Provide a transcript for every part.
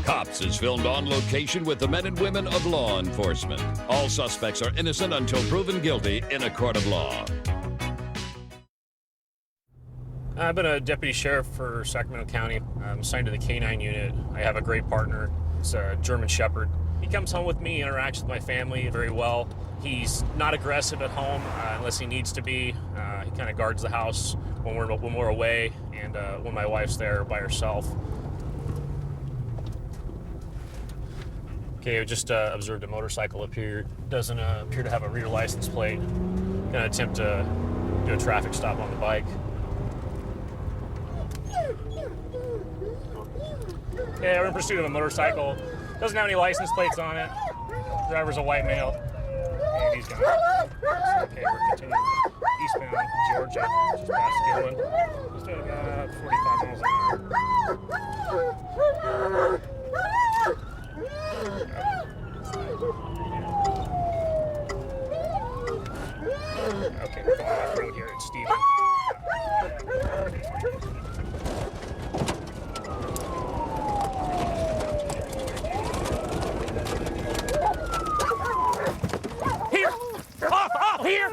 Cops is filmed on location with the men and women of law enforcement. All suspects are innocent until proven guilty in a court of law. I've been a deputy sheriff for Sacramento County. I'm assigned to the K-9 unit. I have a great partner. It's a German Shepherd. He comes home with me, interacts with my family very well. He's not aggressive at home unless he needs to be. He kind of guards the house when we're away and when my wife's there by herself. Okay, I just observed a motorcycle up here. Doesn't appear to have a rear license plate. Gonna attempt to do a traffic stop on the bike. Yeah, we're in pursuit of a motorcycle. Doesn't have any license plates on it. Driver's a white male. And he's gone. Okay, we're continuing eastbound Georgia, just past Gilman. Just doing about 45 miles an hour. Okay, we're going off road here at Stephen. Here! Off! Here!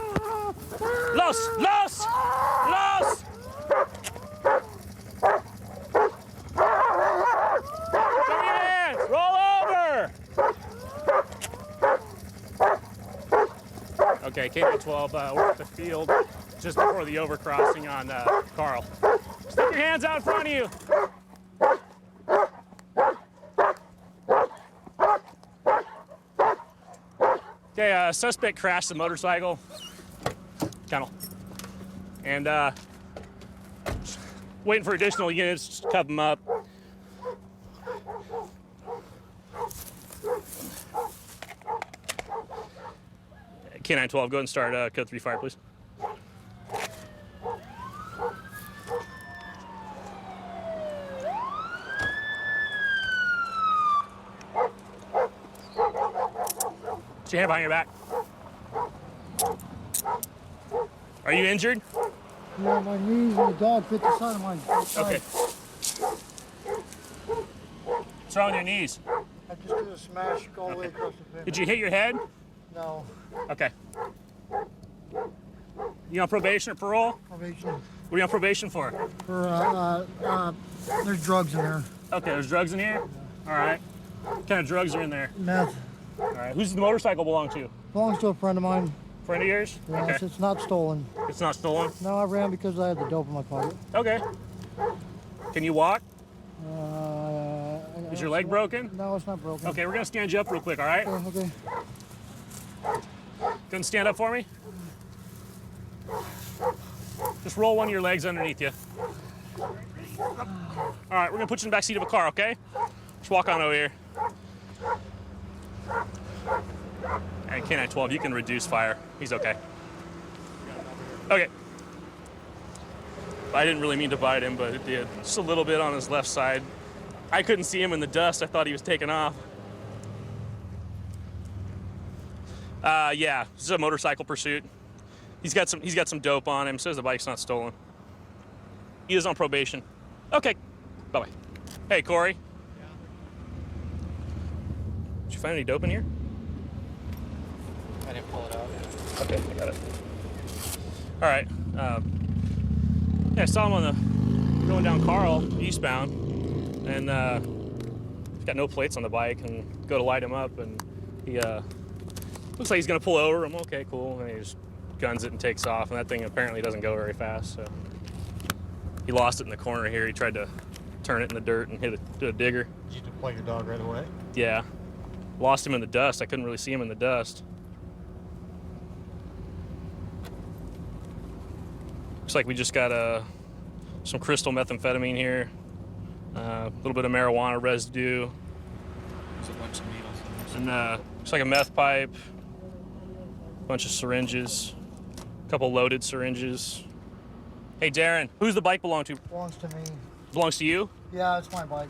Los! Come in! Roll over! Okay, K-12, we're at the field just before the overcrossing on Carl. Stick your hands out in front of you. Okay, suspect crashed the motorcycle. Kennel. And waiting for additional units to cover him up. K-912, go ahead and start code 3 fire, please. Put your hand behind your back. Are you injured? Yeah, my knees and the dog bit the side of my side. Okay. What's wrong with your knees? I just did a smash all the way across the fence. Did you hit your head? No. Okay. You on probation or parole? Probation. What are you on probation for? There's drugs in there. Okay, there's drugs in here? All right. What kind of drugs are in there? Meth. All right. Who's the motorcycle belong to? Belongs to a friend of mine. Friend of yours? Yes, Okay. it's not stolen. It's not stolen? No, I ran because I had the dope in my pocket. Okay. Can you walk? I Is your leg broken? No, it's not broken. Okay, we're gonna stand you up real quick, all right? Okay. Go and stand up for me. Just roll one of your legs underneath you. All right, we're gonna put you in the back seat of a car, okay? Just walk on over here. And K-912, you can reduce fire. He's okay. Okay. I didn't really mean to bite him, but it did. Just a little bit on his left side. I couldn't see him in the dust. I thought he was taking off. Yeah, this is a motorcycle pursuit. He's got some dope on him. Says the bike's not stolen. He is on probation. Okay. Bye-bye. Hey, Corey. Yeah. Did you find any dope in here? I didn't pull it out. Okay, I got it. All right. Yeah, I saw him on the going down Carl eastbound, and he's got no plates on the bike, and go to light him up, and he looks like he's gonna pull over. I'm okay, cool, and he just guns it and takes off, and that thing apparently doesn't go very fast. So he lost it in the corner here. He tried to turn it in the dirt and hit a digger. Did you deploy your dog right away? Yeah, lost him in the dust. I couldn't really see him in the dust. Looks like we just got some crystal methamphetamine here, a little bit of marijuana residue. There's a bunch of needles in And looks like a meth pipe, a bunch of syringes. couple loaded syringes. Hey, Darren, who's the bike belong to? Belongs to me. Belongs to you? Yeah, it's my bike.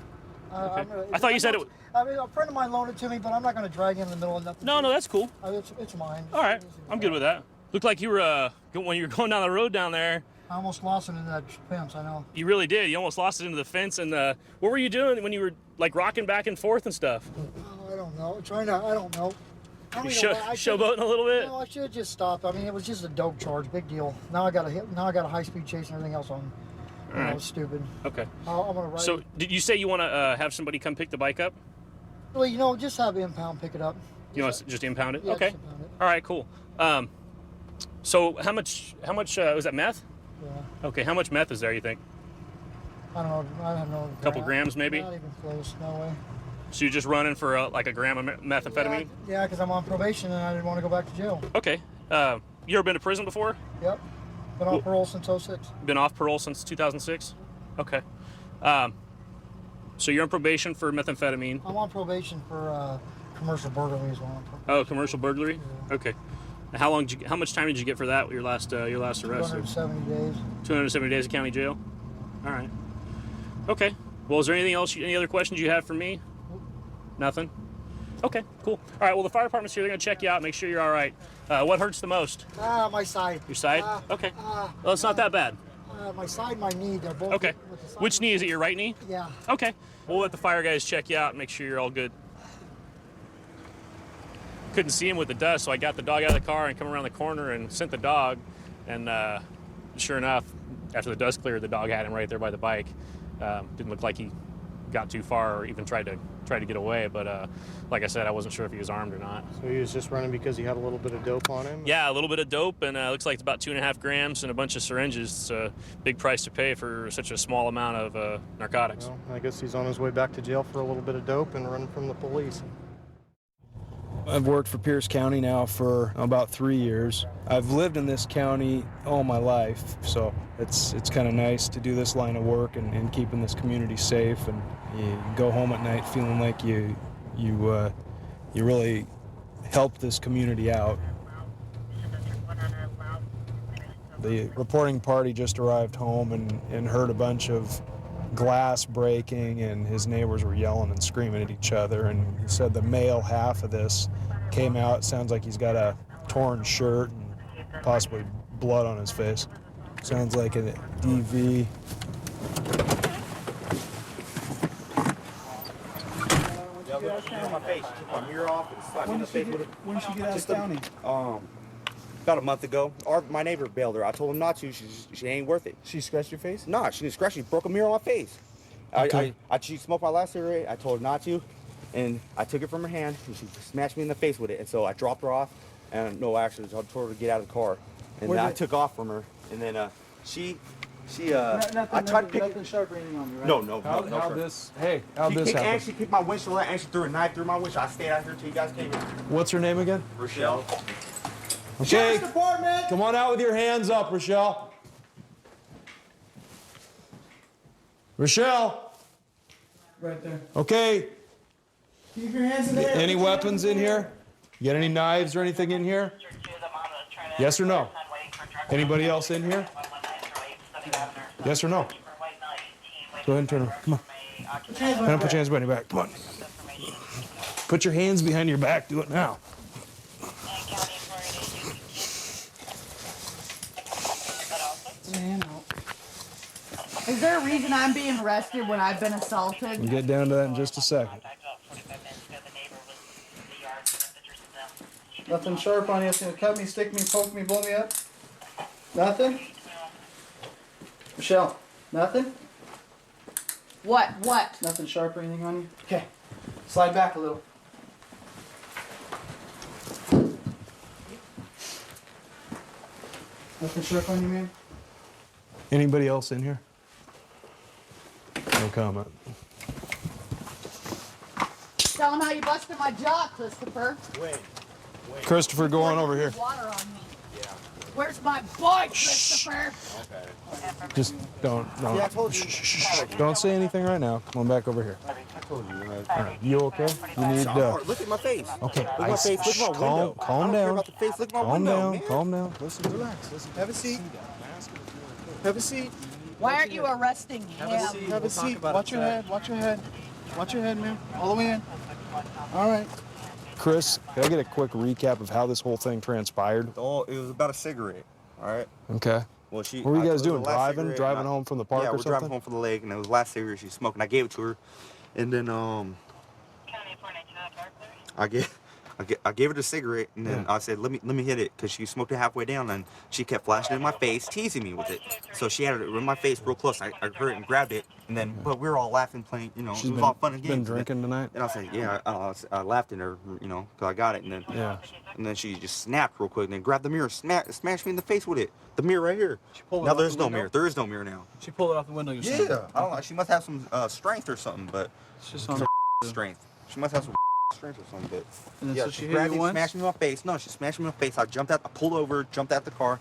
Okay. I thought you said it. I mean, a friend of mine loaned it to me, but I'm not going to drag him in the middle of nothing. No, that's cool. It's mine. All right, I'm good with that. Looked like you were when you were going down the road down there. I almost lost it in that fence. I know. You really did. You almost lost it into the fence. And what were you doing when you were like rocking back and forth and stuff? Oh, I don't know. Trying to. I don't know. You showboating a little bit. No, I should have just stopped. I mean, it was just a dope charge. Big deal. Now I got a hit. Now I got a high-speed chase and everything else on. All right. That was stupid. Okay. I'm gonna ride. So, did you say you want to have somebody come pick the bike up? Well, you know, just have impound pick it up. You know, just impound it. Yeah, Okay. just impound it. All right. Cool. So how much was that meth? Yeah. Okay. How much meth is there? You think? I don't know. I don't know. Couple grams, maybe? Not even close. No way. So you're just running for like a gram of methamphetamine? Yeah, because I'm on probation and I didn't want to go back to jail. Okay. You ever been to prison before? Yep. Been on parole since 06. Been off parole since 2006? Okay. So you're on probation for methamphetamine. I'm on probation for commercial burglary as well. Oh, commercial burglary? Yeah. Okay. How much time did you get for that? Your last arrest? 270 days. 270 days of county jail. All right. Okay. Well, is there anything else? Any other questions you have for me? Nothing. Okay. Cool. All right. Well, the fire department's here. They're gonna check you out, make sure you're all right. What hurts the most? My side. Your side? Okay. Well, it's not that bad. My side, my knee. They're both. Okay. with the side. Which knee is it? Your right knee? Yeah. Okay. We'll let the fire guys check you out and make sure you're all good. Couldn't see him with the dust, so I got the dog out of the car and come around the corner and sent the dog. And sure enough, after the dust cleared, the dog had him right there by the bike. Didn't look like he got too far or even tried to get away. But like I said, I wasn't sure if he was armed or not. So he was just running because he had a little bit of dope on him? Yeah, a little bit of dope, and looks like it's about 2.5 grams and a bunch of syringes. It's a big price to pay for such a small amount of narcotics. Well, I guess he's on his way back to jail for a little bit of dope and running from the police. I've worked for Pierce County now for about 3 years. I've lived in this county all my life, so it's kind of nice to do this line of work and keeping this community safe, and you go home at night feeling like you really helped this community out. The reporting party just arrived home and heard a bunch of glass breaking, and his neighbors were yelling and screaming at each other, and he said the male half of this came out. Sounds like he's got a torn shirt and possibly blood on his face. Sounds like a DV. When did she get out of county? About a month ago. My neighbor bailed her. I told him not to. She ain't worth it. She scratched your face? Nah, she didn't scratch. She broke a mirror on my face. Okay. She smoked my last cigarette. I told her not to, and I took it from her hand, and she smashed me in the face with it. And so I dropped her off, and no action. I told her to get out of the car, and then I took off from her. And then I tried to pick Nothing sharp or anything on you, right? No. How'd this She happen? she kicked my windshield out, and she threw a knife through my windshield. I stayed out here till you guys came in. What's her name again? Rochelle. Okay, come on out with your hands up, Rochelle. Rochelle. Right there. Okay, Keep your hands in the air. any weapons in here? You got any knives or anything in here? Yes or no? Anybody else in here? Yes or no? Go ahead and turn around. Come on. Put your hands behind your back. Come on. Put your hands behind your back. Do it now. Is there a reason I'm being arrested when I've been assaulted? We'll get down to that in just a second. Nothing sharp on you. It's gonna cut me, stick me, poke me, blow me up. Nothing. Michelle. Nothing. What? What? Nothing sharp or anything on you. Okay. Slide back a little. Nothing sharp on you, man. Anybody else in here? No comment. Tell him how you busted my jaw, Christopher. Christopher, go on over here. Water on me. Yeah. Where's my boy, Christopher? Just don't. Yeah, I told you. Shh. Don't say anything right now. Come on back over here. told you. All right, you okay? You need Look at my face. Okay, Look at my face. Look at my window. calm I don't care down. about the face. Look at my Calm window, down, man. calm down. Listen, relax. Listen. Have a seat. Have a seat. Why aren't you arresting him? Have a seat. Watch your head. Watch your head. Watch your head, man. All the way in. All right. Chris, can I get a quick recap of how this whole thing transpired? It was about a cigarette. All right. Okay. Well, What were you guys doing? Driving home from the park yeah, or we're something? driving home from the lake, and it was the last cigarette she was smoking. I gave it to her, and then I gave her the cigarette, and then I said, let me hit it, because she smoked it halfway down, and she kept flashing it in my face, teasing me with it. So she had it in my face real close. I heard it and grabbed it, and then but we were all laughing, playing, you know, She's it was been, all fun and games. been drinking tonight? And I said, yeah, I laughed at her, you know, because I got it, and then she just snapped real quick, and then grabbed the mirror, smashed me in the face with it. The mirror right here. Now there's no mirror. There is no mirror now. She pulled it off the window. Yeah, I don't know. She must have some strength or something, but It's just on strength. She must have some strength or something, but And then yeah, so she hit grabbed you me, once? smashed me in my face. No, she smashed me in my face. I jumped out. I pulled over, jumped out the car.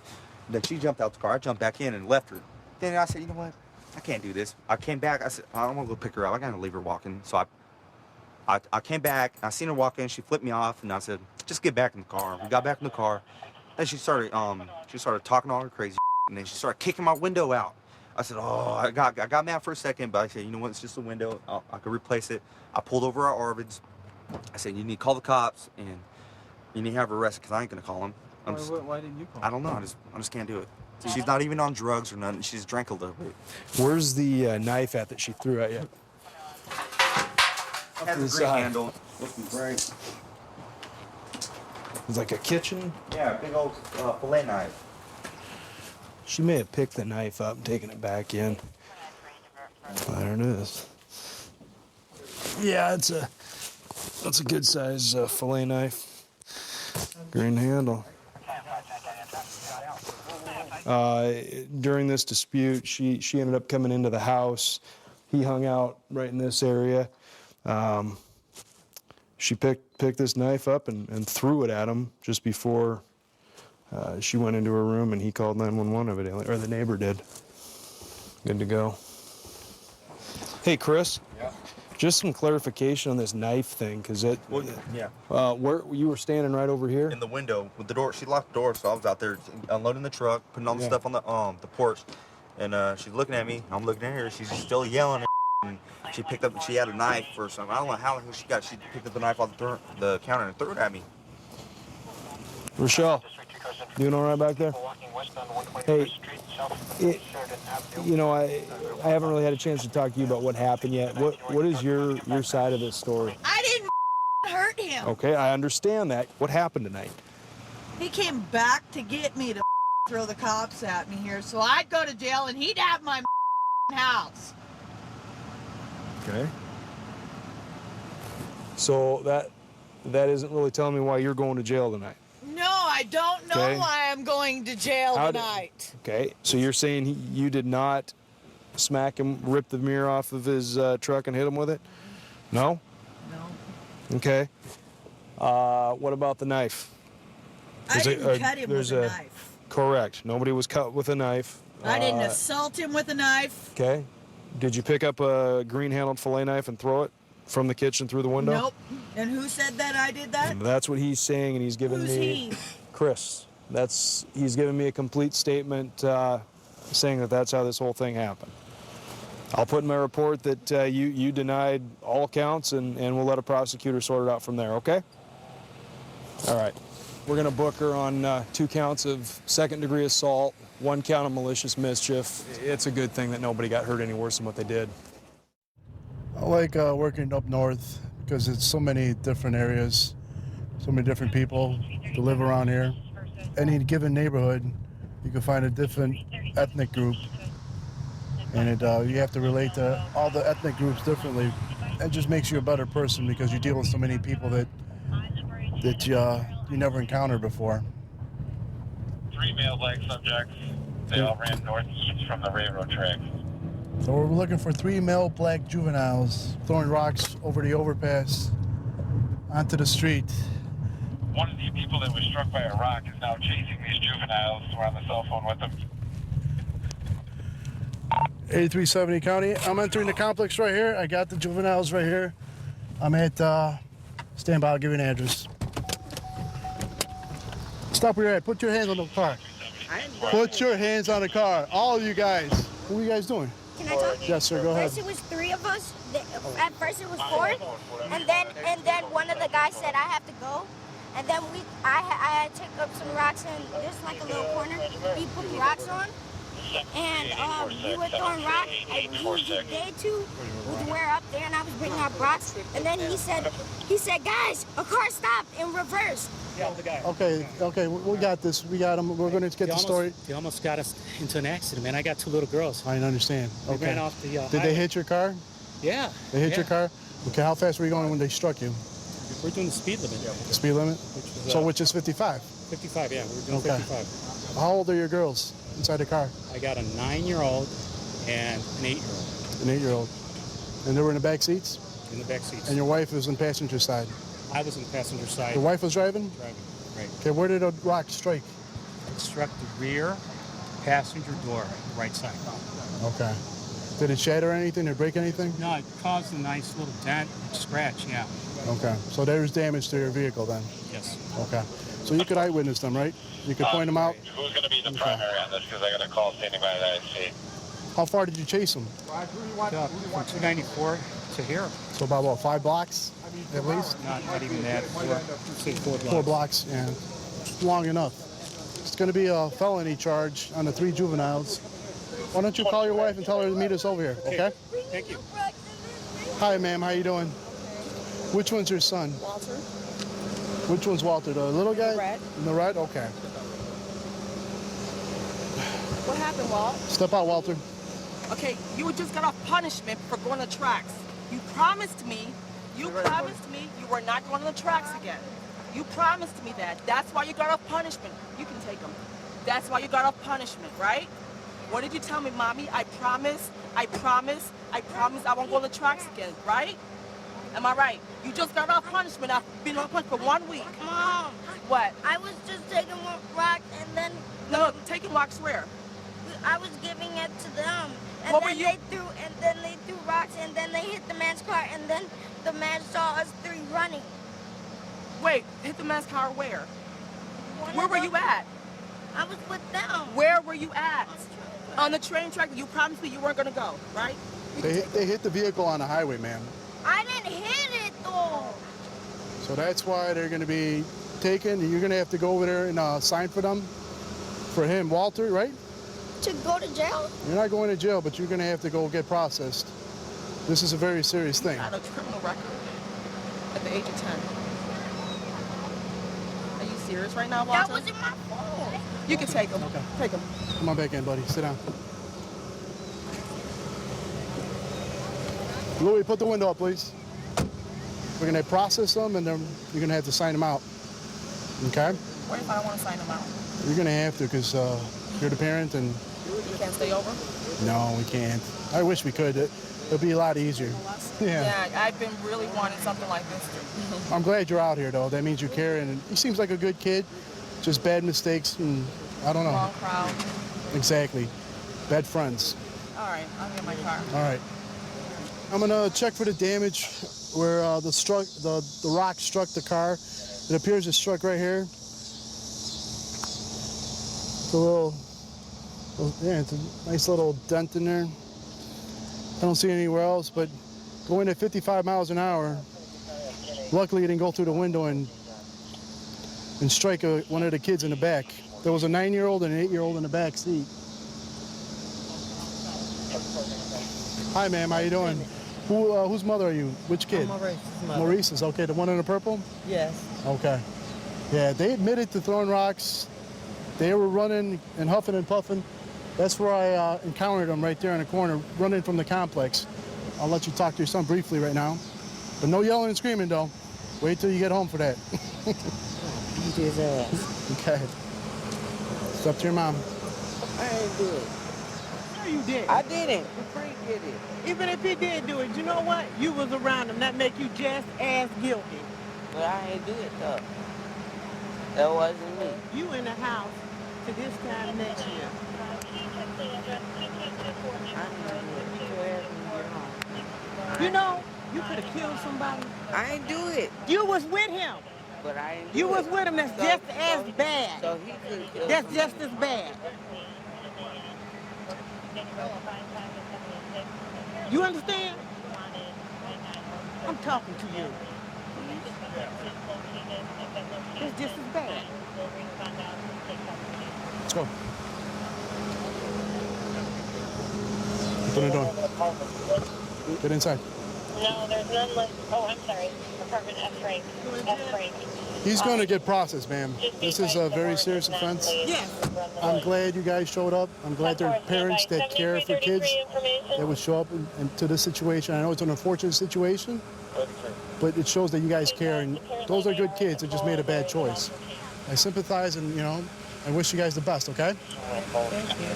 Then she jumped out the car. I jumped back in and left her. Then I said, you know what? I can't do this. I came back. I said, I don't want to go pick her up. I gotta leave her walking. So I came back. I seen her walking. She flipped me off, and I said, just get back in the car. We got back in the car. Then she started talking all her crazy, and then she started kicking my window out. I said, oh, I got mad for a second, but I said, you know what? It's just a window. I could replace it. I pulled over our Arvids. I said, you need to call the cops, and you need to have her arrested, because I ain't going to call them. Why didn't you call? I don't know. I just can't do it. She's not even on drugs or nothing. She's drank a little bit. Where's the knife at that she threw at you? Has a This green side. handle. Looks right. It's like a kitchen. Yeah, big old fillet knife. She may have picked the knife up and taken it back in. There it is. Yeah, that's a good size fillet knife. Green handle. During this dispute, she ended up coming into the house. He hung out right in this area. She picked this knife up and threw it at him just before she went into her room, and he called 911 evidently, or the neighbor did. Good to go. Hey, Chris. Yeah. Just some clarification on this knife thing, because Well, yeah. where you were standing right over here. In the window with the door. She locked the door, so I was out there unloading the truck, putting all the stuff on the porch, and she's looking at me. I'm looking at her. She's still yelling. And she had a knife or something. I don't know how she picked up the knife off the counter and threw it at me. Rochelle, doing all right back there? Hey, I haven't really had a chance to talk to you about what happened yet. What is your side of this story? I didn't hurt him. Okay, I understand that. What happened tonight? He came back to get me to throw the cops at me here, so I'd go to jail and he'd have my house. Okay. So that isn't really telling me why you're going to jail tonight. No, I don't know Okay. why I'm going to jail tonight. Okay, so you're saying you did not smack him, rip the mirror off of his truck and hit him with it? No? No. Okay. What about the knife? I didn't cut him with a knife. Correct. Nobody was cut with a knife. I didn't assault him with a knife. Okay. Did you pick up a green-handled fillet knife and throw it from the kitchen through the window? Nope. And who said that I did that? And that's what he's saying, and he's giving Who's me... he? Chris. He's giving me a complete statement saying that that's how this whole thing happened. I'll put in my report that you denied all counts, and we'll let a prosecutor sort it out from there, okay? All right. We're going to book her on 2 counts of second-degree assault, 1 count of malicious mischief. It's a good thing that nobody got hurt any worse than what they did. I like working up north because it's so many different areas, so many different people to live around here. Any given neighborhood, you can find a different ethnic group, and you have to relate to all the ethnic groups differently. It just makes you a better person because you deal with so many people that you never encountered before. 3 male black subjects. They all ran northeast from the railroad tracks. So we're looking for 3 male black juveniles throwing rocks over the overpass onto the street. One of the people that was struck by a rock is now chasing these juveniles. We're on the cell phone with them. 8370 County. I'm entering the complex right here. I got the juveniles right here. I'm at, stand by, I'll give you an address. Stop where you're at. Put your hands on the car. Put your hands on the car. All of you guys. What are you guys doing? Can I talk? Yes, sir. Go ahead. First it was 3 of us. At first it was 4, and then one of the guys said I have to go, and then I had to take up some rocks, and there's like a little corner. We put the rocks on, and we were throwing rocks. And they too were up there, and I was bringing up rocks, and then he said, guys, a car stopped in reverse. Yeah, the guy. Okay, we got this. We got them. We're going to get the story. They almost got us into an accident, man. I got 2 little girls. I understand. They Okay. ran off the Did highway. they hit your car? Yeah. They hit your car? Okay, how fast were you going when they struck you? We're doing the speed limit. The speed limit? Which was, Which is 55? 55, yeah. We're doing Okay. 55. How old are your girls inside the car? I got a 9-year-old and an 8-year-old An 8-year-old. And they were in the back seats? in the back seats. And your wife was in passenger side? I was in the passenger side. Your wife was driving? Driving, right. Okay, where did a rock strike? It struck the rear passenger door, right side. Okay. Did it shatter anything or break anything? No, it caused a nice little dent, scratch, yeah. Okay. So there's damage to your vehicle then? Yes. Okay. So you could eyewitness them, right? You could point them out? Who's going to be the primary on this? Because I got a call standing by that I see. How far did you chase them? From 294 to here. So about, what, 5 blocks at least? Not even that. Say 4 blocks. 4 blocks, yeah. Long enough. It's going to be a felony charge on the 3 juveniles. Why don't you call your wife and tell her to meet us over here, okay? Thank you. Hi, ma'am. How you doing? Which one's your son? Walter. Which one's Walter? The little guy? The red. The red? Okay. What happened, Walt? Step out, Walter. Okay, you just got off punishment for going to tracks. You promised me you were not going to the tracks again. You promised me that. That's why you got off punishment. You can take them. That's why you got off punishment, right? What did you tell me, Mommy? I promise I won't go to the tracks again, right? Am I right? You just got off punishment. I've been on punishment for 1 week. Mom. What? I was just taking one rock, and then No, taking rocks where? I was giving it to them. And What then were you- they threw rocks, and then they hit the man's car, and then the man saw us 3 running. Wait, hit the man's car where? Where were you at? I was with them. Where were you at? On the train track. You promised me you weren't gonna go, right? They hit the vehicle on the highway, ma'am. I didn't hit it though. So that's why they're going to be taken. You're going to have to go over there and sign for them. For him, Walter, right? To go to jail? You're not going to jail, but you're going to have to go get processed. This is a very serious thing. Got a criminal record at the age of 10. Are you serious right now, Walter? That wasn't my fault. You can take him. Okay. Take him. Come on back in, buddy. Sit down. Louis, put the window up, please. We're going to process them, and then you're going to have to sign them out. Okay? What if I don't want to sign him out? You're going to have to because you're the parent, and You can't stay over? no, we can't. I wish we could. It'll be a lot easier. Yeah, I've been really wanting something like this too. I'm glad you're out here, though. That means you care, and he seems like a good kid. Just bad mistakes, and I don't know. Long crowd. Exactly. Bad friends. All right, I'll get my car. All right. I'm gonna check for the damage where the rock struck the car. It appears it struck right here. It's a little, yeah, it's a nice little dent in there. I don't see it anywhere else, but going at 55 miles an hour, luckily it didn't go through the window and strike one of the kids in the back. There was a 9-year-old and an 8-year-old in the back seat. Hi, ma'am. How you doing? Whose mother are you? Which kid? Maurice's mother. Maurice's. Okay, the one in the purple? Yes. Okay. Yeah, they admitted to throwing rocks. They were running and huffing and puffing. That's where I encountered them right there in the corner, running from the complex. I'll let you talk to your son briefly right now. But no yelling and screaming, though. Wait till you get home for that. You did that. Okay. It's up to your mom. I ain't do it. No, you did. I didn't. Capri did it. Even if he did do it, you know what? You was around him. That make you just as guilty. But I ain't do it though. That wasn't me. You in the house to this time next year. You know, you could have killed somebody. I ain't do it. You was with him. But I ain't do You it. was with him. That's just as bad. So he could have killed That's somebody. just as bad. You understand? I'm talking to you. It's just as bad. Let's go. Open the door. Get inside. No, there's none left. Oh, I'm sorry. Apartment F rank. F rank. He's going to get processed, ma'am. This is a very serious offense. Yes. I'm glad you guys showed up. I'm glad there are parents that care for kids that would show up into this situation. I know it's an unfortunate situation, but it shows that you guys care, and those are good kids that just made a bad choice. I sympathize, and, you know, I wish you guys the best, okay? Thank you.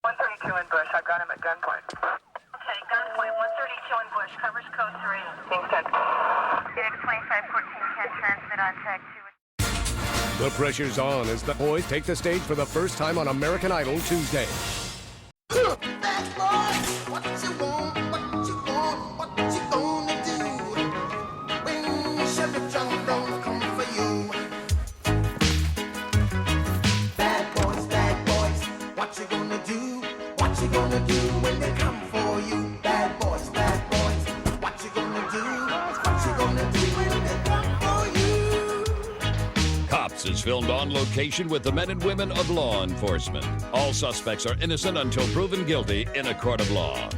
132 in Bush. I've got him at gunpoint. Okay, gunpoint 132 in Bush. Covers code 3. Being sent. Phoenix 2514 can transmit on tag 2. The pressure's on as the boys take the stage for the first time on American Idol Tuesday. Cops is filmed on location with the men and women of law enforcement. All suspects are innocent until proven guilty in a court of law.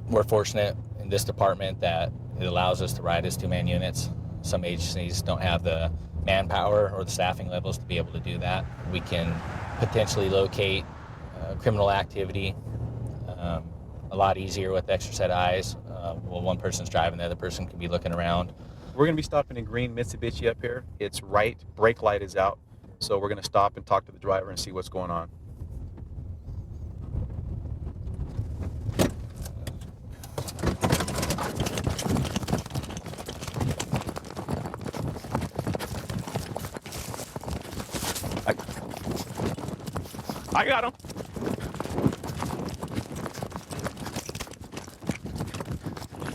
We're fortunate in this department that it allows us to ride as two-man units. Some agencies don't have the manpower or the staffing levels to be able to do that. We can potentially locate criminal activity a lot easier with extra set of eyes. While one person's driving, the other person can be looking around. We're going to be stopping in green Mitsubishi up here. It's right, brake light is out. So we're going to stop and talk to the driver and see what's going on. I got him.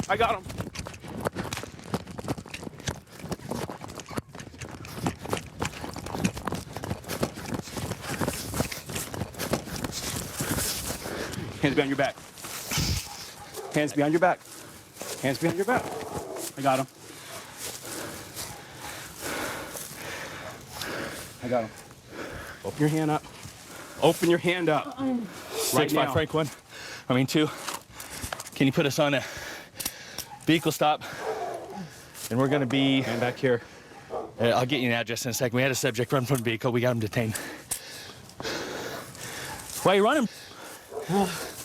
I got him. Hands behind your back. Hands behind your back. Hands behind your back. I got him. I got him. Open your hand up. Open your hand up. Right now. 6-5 Frank 1. I mean 2. Can you put us on a vehicle stop? And we're gonna be... Hand back here. I'll get you an address in a second. We had a subject run from the vehicle. We got him detained. Why are you running?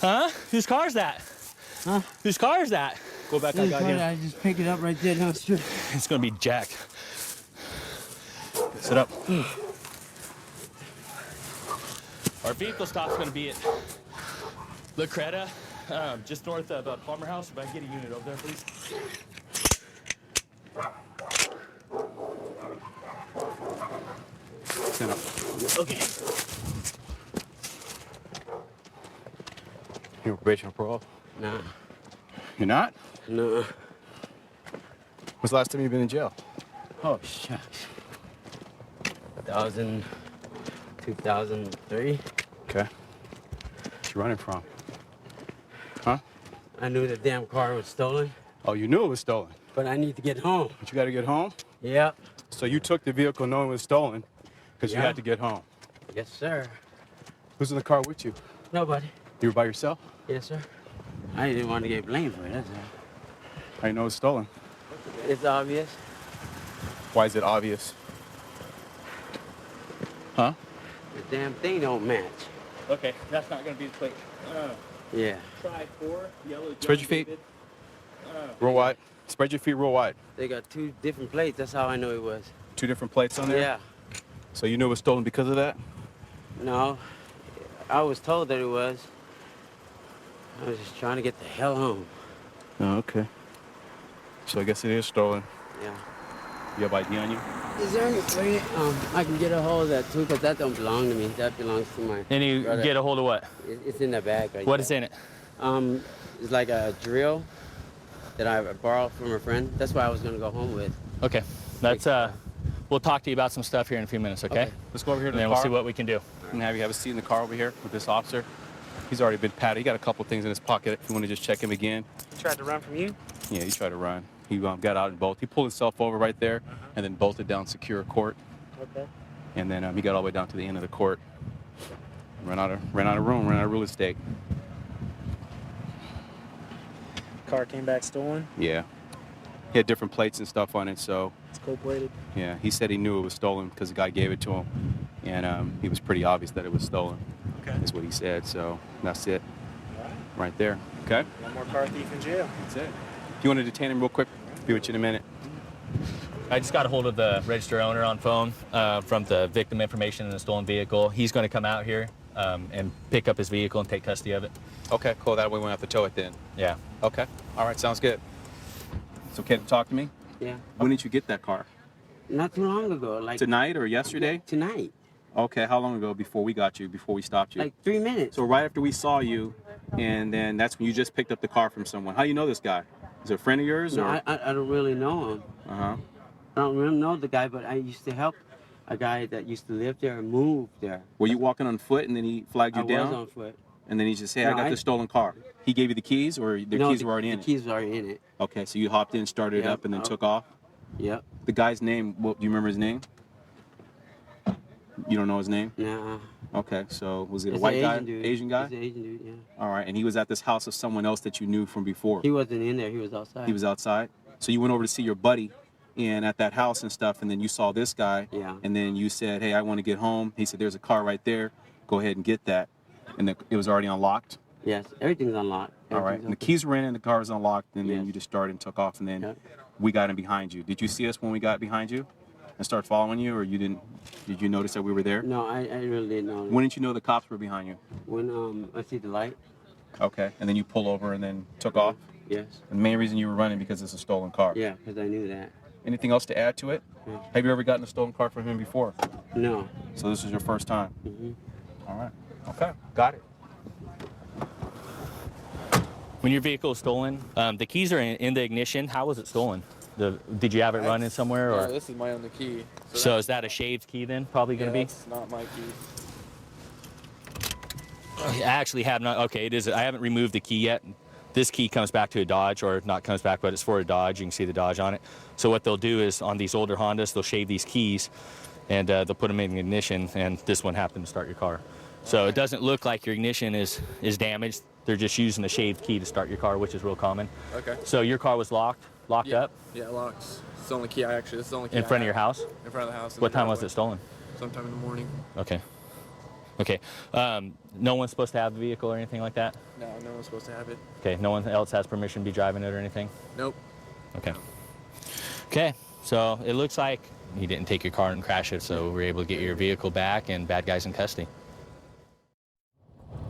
Huh? Whose car is that? Huh? Whose car is that? Go back, I got him. I just picked it up right there down the street. It's gonna be Jack. Sit up. Our vehicle stop's gonna be at La Creta, just north of Palmer House. If I can get a unit over there, please. Stand up. Okay. You on probation or parole? Nah. You're not? No. When's the last time you've been in jail? Oh, shucks. 2003. Okay. What you running from? Huh? I knew the damn car was stolen, Oh, you knew it was stolen. but I need to get home. But you got to get home? Yep. So you took the vehicle knowing it was stolen because you Yeah. had to get home. Yes, sir. Who's in the car with you? Nobody. You were by yourself? Yes, sir. I didn't want to get blamed for it, that's all. How you know it's stolen? It's obvious. Why is it obvious? Huh? The damn thing don't match. Okay, that's not gonna be the plate. Yeah. Try 4, yellow. Spread your feet. Real wide. Spread your feet real wide. They got 2 different plates, that's how I know it was. 2 different plates on there? Yeah. So you knew it was stolen because of that? No, I was told that it was. I was just trying to get the hell home. Oh, okay. So I guess it is stolen. Yeah. You have ID on you? Is there any way I can get a hold of that too? Because that don't belong to me. That belongs to my And you brother. get a hold of what? It's in the bag right What there. is in it? It's like a drill that I borrowed from a friend. That's what I was going to go home with. Okay. That's we'll talk to you about some stuff here in a few minutes, okay? Let's go over here to and the then car. we'll see what we can do. And have you have a seat in the car over here with this officer. He's already been patted. He got a couple things in his pocket if you want to just check him again. He tried to run from you? Yeah, he tried to run. He got out and bolted. He pulled himself over right there and then bolted down Secure Court. Okay. And then he got all the way down to the end of the court. Ran out of room, ran out of real estate. Car came back stolen? Yeah. He had different plates and stuff on it, so. It's cold-plated? Yeah, he said he knew it was stolen because the guy gave it to him. And it was pretty obvious that it was stolen. Okay. Is what he said, so that's it. Right there, okay? One more car thief in jail. That's it. If you want to detain him real quick, be with you in a minute. I just got a hold of the registered owner on phone from the victim information in the stolen vehicle. He's going to come out here and pick up his vehicle and take custody of it. Okay, cool. That way we won't have to tow it then. Yeah. Okay. All right, sounds good. It's okay to talk to me? Yeah. When did you get that car? Not too long ago. Like Tonight or yesterday? Tonight. Okay, how long ago before we got you, before we stopped you? Like 3 minutes. So right after we saw you, and then that's when you just picked up the car from someone. How do you know this guy? Is it a friend of yours? No, or? I don't really know him. Uh-huh. I don't really know the guy, but I used to help a guy that used to live there and move there. Were you walking on foot and then he flagged you I down? was on foot. And then he just said, No, I got the stolen car. He gave you the keys or the keys were already in it? The keys were already in it. Okay, so you hopped in, started it Yep. up, and then took off? Yep. The guy's name, do you remember his name? You don't know his name? Nah. Okay, so was it a It's white an guy? Asian dude. Asian guy? He's an Asian dude, yeah. All right, and he was at this house of someone else that you knew from before? He wasn't in there. He was outside. He was outside? So you went over to see your buddy and at that house and stuff, and then you saw this guy, Yeah. and then you said, hey, I want to get home. He said, there's a car right there. Go ahead and get that. And it was already unlocked? Yes, everything's unlocked. All right, and the keys were in and the car was unlocked, and then Yes. you just started and took off, and then Yep. we got in behind you. Did you see us when we got behind you and start following you, or you didn't? Did you notice that we were there? No, I really didn't know. When did you know the cops were behind you? When I see the light. Okay, and then you pull over and then took off? Yes. And the main reason you were running because it's a stolen car? Yeah, because I knew that. Anything else to add to it? Yeah. Have you ever gotten a stolen car from him before? No. So this is your first time? Mm-hmm. All right. Okay, got it. When your vehicle is stolen, the keys are in the ignition. How was it stolen? Did you have it running somewhere? Or? No, this is my only key. So is that a shaved key then? Probably going to be? That's not my key. I actually have not. Okay, it is. I haven't removed the key yet. This key comes back to a Dodge, or not comes back, but it's for a Dodge. You can see the Dodge on it. So what they'll do is on these older Hondas, they'll shave these keys, and they'll put them in ignition. And this one happened to start your car. So it doesn't look like your ignition is damaged. They're just using the shaved key to start your car, which is real common. Okay. So your car was locked up Yeah, locked. It's the only key This is the only key in front of your house. In front of the house. What time was it stolen? Sometime in the morning. Okay. Okay. No one's supposed to have the vehicle or anything like that? No, no one's supposed to have it. Okay. No one else has permission to be driving it or anything? Nope. Okay. Okay. So it looks like you didn't take your car and crash it, so we were able to get your vehicle back and bad guys in custody.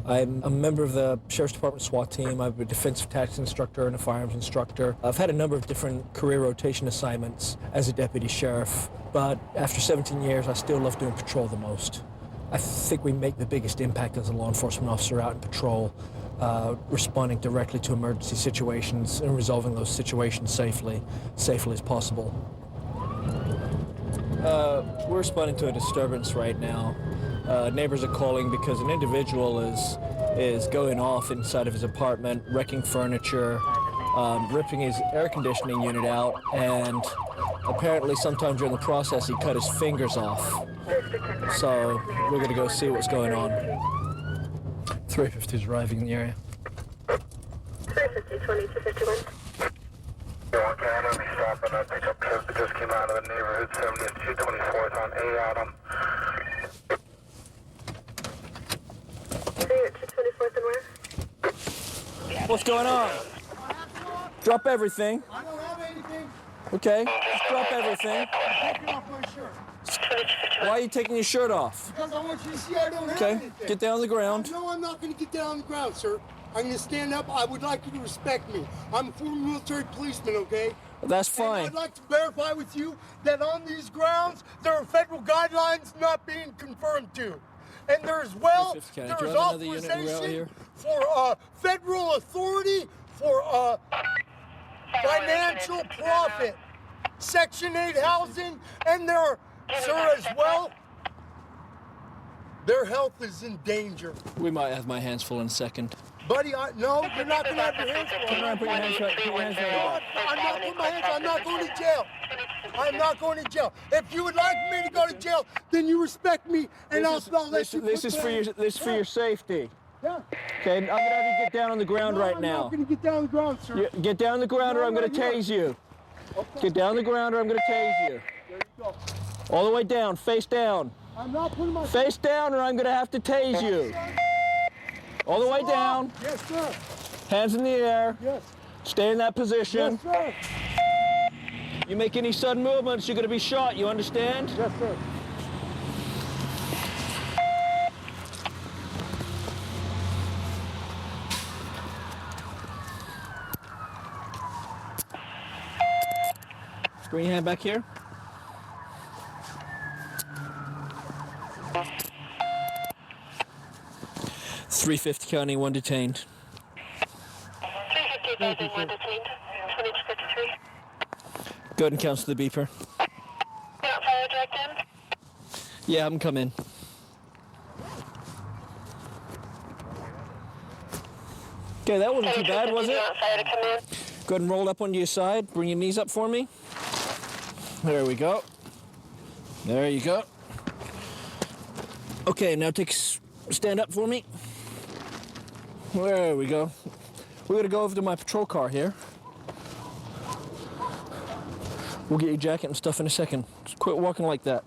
I'm a member of the Sheriff's Department SWAT team. I'm a defensive tactics instructor and a firearms instructor. I've had a number of different career rotation assignments as a deputy sheriff, but after 17 years, I still love doing patrol the most. I think we make the biggest impact as a law enforcement officer out in patrol, responding directly to emergency situations and resolving those situations safely as possible. We're responding to a disturbance right now. Neighbors are calling because an individual is going off inside of his apartment, wrecking furniture, ripping his air conditioning unit out, and apparently sometime during the process he cut his fingers off. So we're going to go see what's going on. 350 is arriving in the area. 350, 2251. Okay, I'm going to be stopping a pickup truck that just came out of the neighborhood, 70th, 224th on A Adam. You're at 224th and where? What's going on? Drop everything. I don't have anything. Okay, just drop everything. I'm taking off my shirt. Why are you taking your shirt off? Because I want you to see I don't have Okay, anything. get down on the ground. No, I'm not going to get down on the ground, sir. I'm going to stand up. I would like you to respect me. I'm a former military policeman, okay? That's fine. And I'd like to verify with you that on these grounds, there are federal guidelines not being confirmed to. And there's, well, there's authorization for federal authority for financial profit. Section 8 housing, and there, sir, as well, their health is in danger. We might have my hands full in a second. Buddy, no, you're not going to have your hands full. Come on, put your hands right. Put your hands right. I'm not putting my hands. I'm not going to jail. I'm not going to jail. If you would like me to go to jail, then you respect me, and I'll let you. This is for your safety. Yeah. Okay, I'm gonna have you get down on the ground right now. I'm not going to get down on the ground, sir. Get down on the ground, or I'm going to tase you. Okay. Get down on the ground, or I'm going to tase you. There you go. All the way down, face down. I'm not putting my face down, or I'm going to have to tase you. All the way down. Yes, sir. Hands in the air. Yes. Stay in that position. Yes, sir. You make any sudden movements, you're going to be shot. You understand? Yes, sir. Bring your hand back here. .350 County, 1 detained. 350 1 detained. 2253. Go ahead and cancel the beeper. You want fire direct in? Yeah, I'm coming. Okay, that wasn't too bad, was it? You want fire to come in? Go ahead and roll up onto your side. Bring your knees up for me. There we go. There you go. Okay, now stand up for me. There we go. We're gonna go over to my patrol car here. We'll get your jacket and stuff in a second. Just quit walking like that.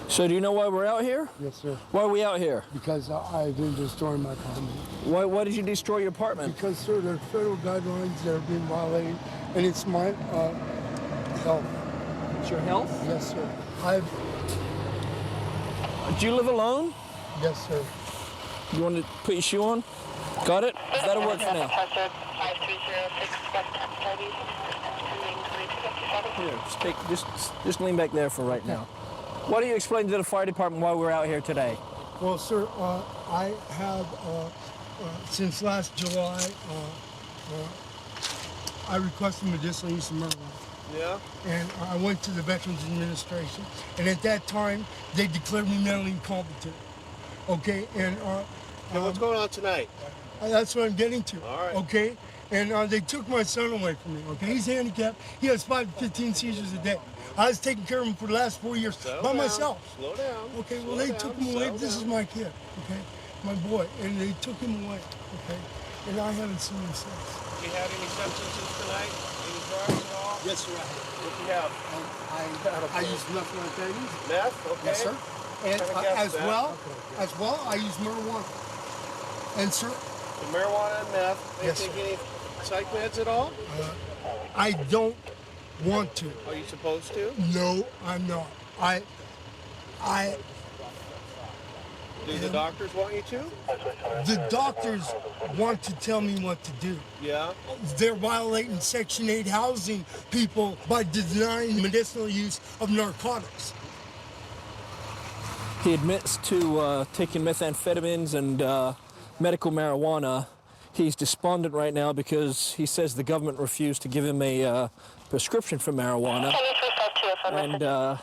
So do you know why we're out here? Yes, sir. Why are we out here? Because I didn't destroy my apartment. Why did you destroy your apartment? Because, sir, there are federal guidelines that are being violated, and it's my health. It's your health? Yes, sir. Do you live alone? Yes, sir. You want to put your shoe on? Got it? That'll work for now. Here, just lean back there for right now. Why don't you explain to the fire department why we're out here today? Well, sir, I have, since last July, I requested medicinal use of marijuana. Yeah? And I went to the Veterans Administration, and at that time, they declared me mentally incompetent. Okay, and what's going on tonight? That's what I'm getting to. All right. Okay, and they took my son away from me. Okay, he's handicapped. He has 5 to 15 seizures a day. I was taking care of him for the last 4 years by myself. Slow down. Okay, well, they took him away. This is my kid, okay, my boy, and they took him away, okay, and I haven't seen him since. Do you have any substances tonight? Any drugs at all? Yes, sir. What do you have? I use methamphetamine. Meth? Okay. Yes, sir. And What kind of gas is that? as well, I use marijuana. And sir, So marijuana and meth. They Yes, take sir. any psych meds at all? I don't want to. Are you supposed to? No, I'm not. I. Do the doctors want you to? The doctors want to tell me what to do. Yeah. They're violating Section 8 housing people by denying medicinal use of narcotics. He admits to taking methamphetamines and medical marijuana. He's despondent right now because he says the government refused to give him a prescription for marijuana. And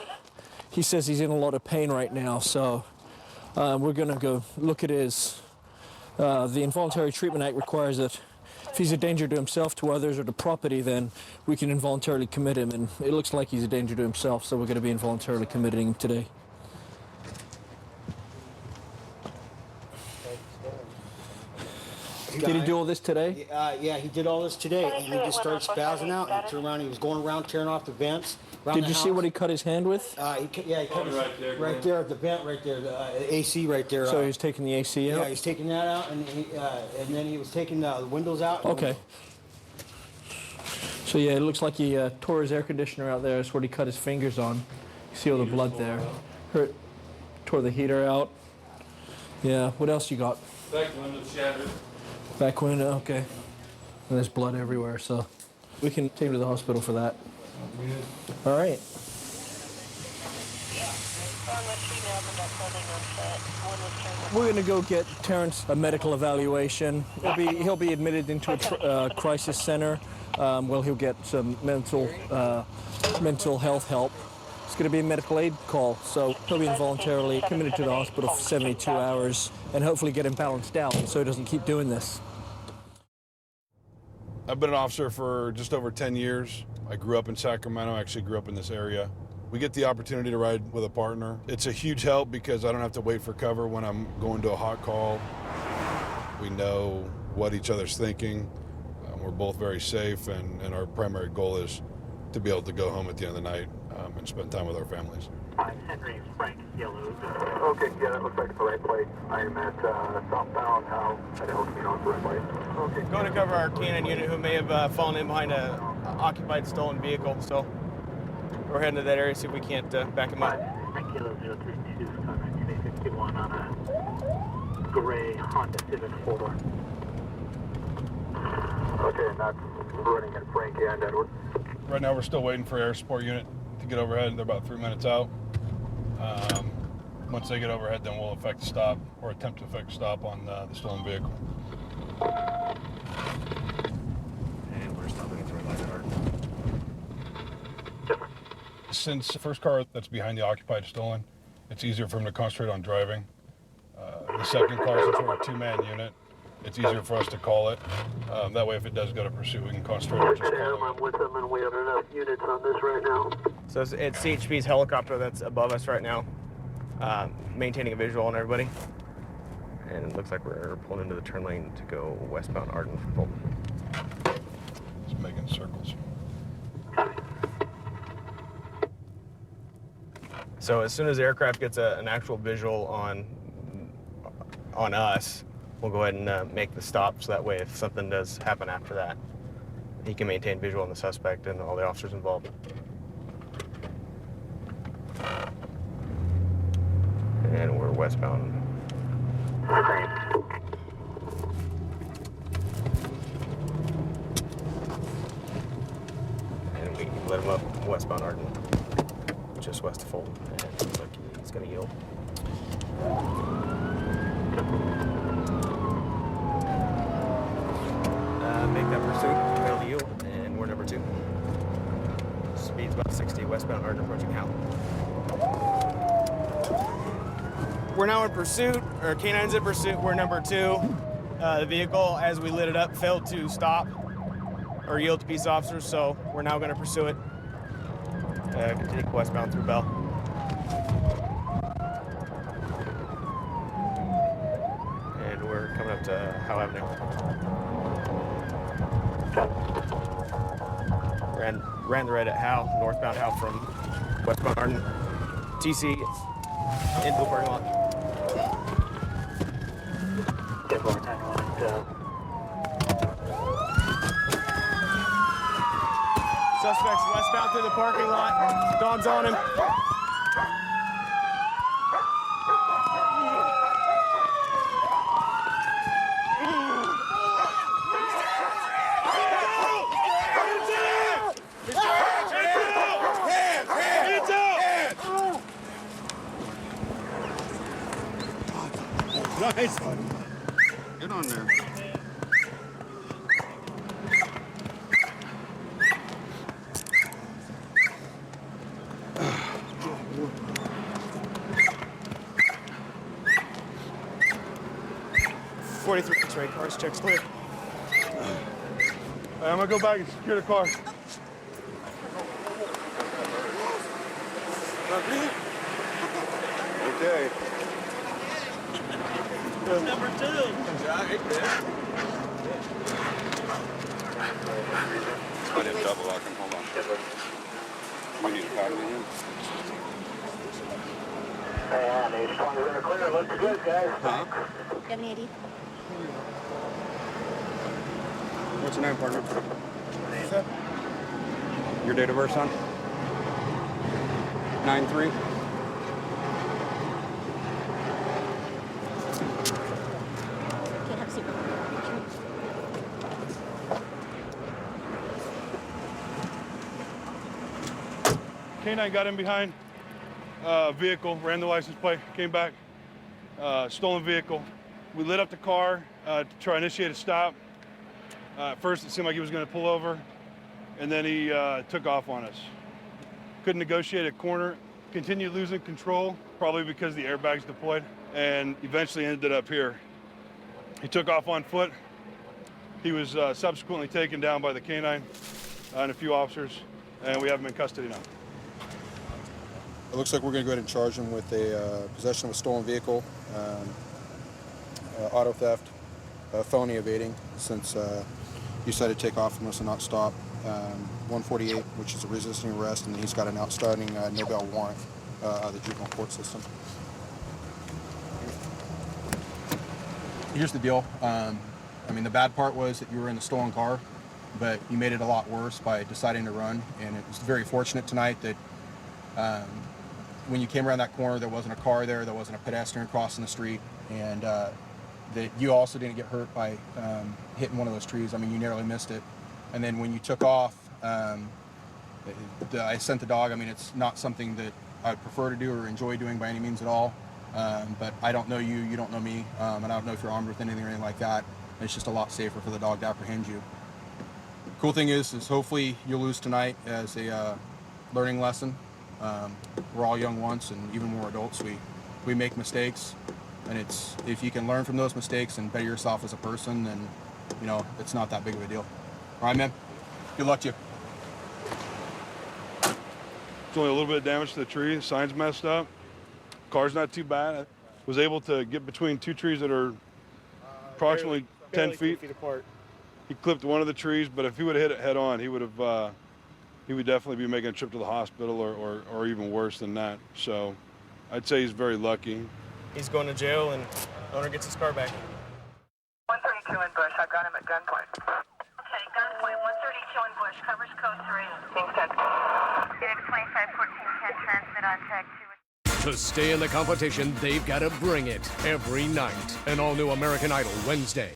he says he's in a lot of pain right now, so we're going to go look at his... the Involuntary Treatment Act requires that if he's a danger to himself, to others, or to property, then we can involuntarily commit him, and it looks like he's a danger to himself, so we're going to be involuntarily committing him today. Did he do all this today? Yeah, he did all this today, and he just started spazzing out and turned around. He was going around tearing off the vents. Did you see what he cut his hand with? He cut his, right there at the vent, right there, the AC right there. So he's taking the AC out? Yeah, he's taking that out, and then he was taking the windows out. Okay. So yeah, it looks like he tore his air conditioner out there. That's what he cut his fingers on. You see all the blood there. Tore the heater out. Yeah, what else you got? Back window shattered. Back window, okay. And there's blood everywhere, so we can take him to the hospital for that. All right. We're going to go get Terrence a medical evaluation. He'll be admitted into a crisis center. Well, he'll get some mental health help. It's going to be a medical aid call, so he'll be involuntarily committed to the hospital for 72 hours and hopefully get him balanced out so he doesn't keep doing this. I've been an officer for just over 10 years. I grew up in Sacramento, I actually grew up in this area. We get the opportunity to ride with a partner. It's a huge help because I don't have to wait for cover when I'm going to a hot call. We know what each other's thinking. We're both very safe, and our primary goal is to be able to go home at the end of the night and spend time with our families. I'm Henry Frank Yellow. Okay, yeah, that looks like the right place. I am at southbound Howe, Idaho Camino, the right place. Okay. Going to cover our canine unit who may have fallen in behind a occupied stolen vehicle, so we're heading to that area, see if we can't back him up. Frank Yellow 032 is contact 351 on a gray Honda Civic 4-door. Okay, and that's running at Frankie and Edward. Right now we're still waiting for air support unit to get overhead. They're about 3 minutes out. Once they get overhead, then we'll effect a stop or attempt to effect a stop on the stolen vehicle. And we're stopping at the red light guard. Since the first car that's behind the occupied is stolen, it's easier for him to concentrate on driving. The second car, since we're a two-man unit, it's easier for us to call it. That way, if it does go to pursuit, we can concentrate on just calling I'm with them, and we have enough units on this right now. So it's CHP's helicopter that's above us right now, maintaining a visual on everybody. And it looks like we're pulling into the turn lane to go westbound Arden from Fulton. Just making circles. So as soon as the aircraft gets an actual visual on us, we'll go ahead and make the stop, so that way if something does happen after that, he can maintain visual on the suspect and all the officers involved. And we're westbound. And we let him up westbound Arden, just west of Fulton. And it looks like he's going to yield. Make that pursuit, fail to yield, and we're number 2. Speed's about 60, westbound Arden approaching Howe. We're now in pursuit, or K9's in pursuit, we're number 2. The vehicle, as we lit it up, failed to stop or yield to peace officers, so we're now going to pursue it. Continue westbound through Bell. And we're coming up to Howe Avenue. Ran the red at Howe, northbound Howe from westbound Arden. TC into the parking lot. Suspect's westbound through the parking lot. Dog's on him. Nice one. Get on there. X-ray cars, checks clear. I'm gonna go back and secure the car. Okay. Number 2. I didn't double lock him. Hold on. We need a pattern in here. And he's clear. Looks good, guys. Huh? 780. What's your name, partner? Your date of birth, son? 9/3. K-9 got in behind a vehicle, ran the license plate, came back, stolen vehicle. We lit up the car to try to initiate a stop. At first, it seemed like he was going to pull over, and then he took off on us. Couldn't negotiate a corner, continued losing control, probably because the airbags deployed, and eventually ended up here. He took off on foot. He was subsequently taken down by the K-9 and a few officers, and we have him in custody now. It looks like we're going to go ahead and charge him with a possession of a stolen vehicle, auto theft, felony evading, since he decided to take off from us and not stop. 148, which is a resisting arrest, and he's got an outstanding no bail warrant out of the juvenile court system. Here's the deal. I mean, the bad part was that you were in the stolen car, but you made it a lot worse by deciding to run. And it was very fortunate tonight that when you came around that corner, there wasn't a car there wasn't a pedestrian crossing the street, and that you also didn't get hurt by hitting one of those trees. I mean, you narrowly missed it. And then when you took off, I sent the dog. I mean, it's not something that I would prefer to do or enjoy doing by any means at all. But I don't know you, you don't know me, and I don't know if you're armed with anything or anything like that. It's just a lot safer for the dog to apprehend you. Cool thing is hopefully you'll lose tonight as a learning lesson. We're all young once, and even more adults. We make mistakes, and it's if you can learn from those mistakes and better yourself as a person, then it's not that big of a deal. All right, man. Good luck to you. There's only a little bit of damage to the tree. The sign's messed up. Car's not too bad. I was able to get between two trees that are approximately 10 feet apart. He clipped one of the trees, but if he would have hit it head on, he would definitely be making a trip to the hospital or even worse than that. So I'd say he's very lucky. He's going to jail, and owner gets his car back. 132 in Bush. I got him at gunpoint. Okay, gunpoint. 132 in Bush. Covers code 3. Being sent. Phoenix 2514 can transmit on tag 2. To stay in the competition, they've got to bring it every night. An all-new American Idol Wednesday.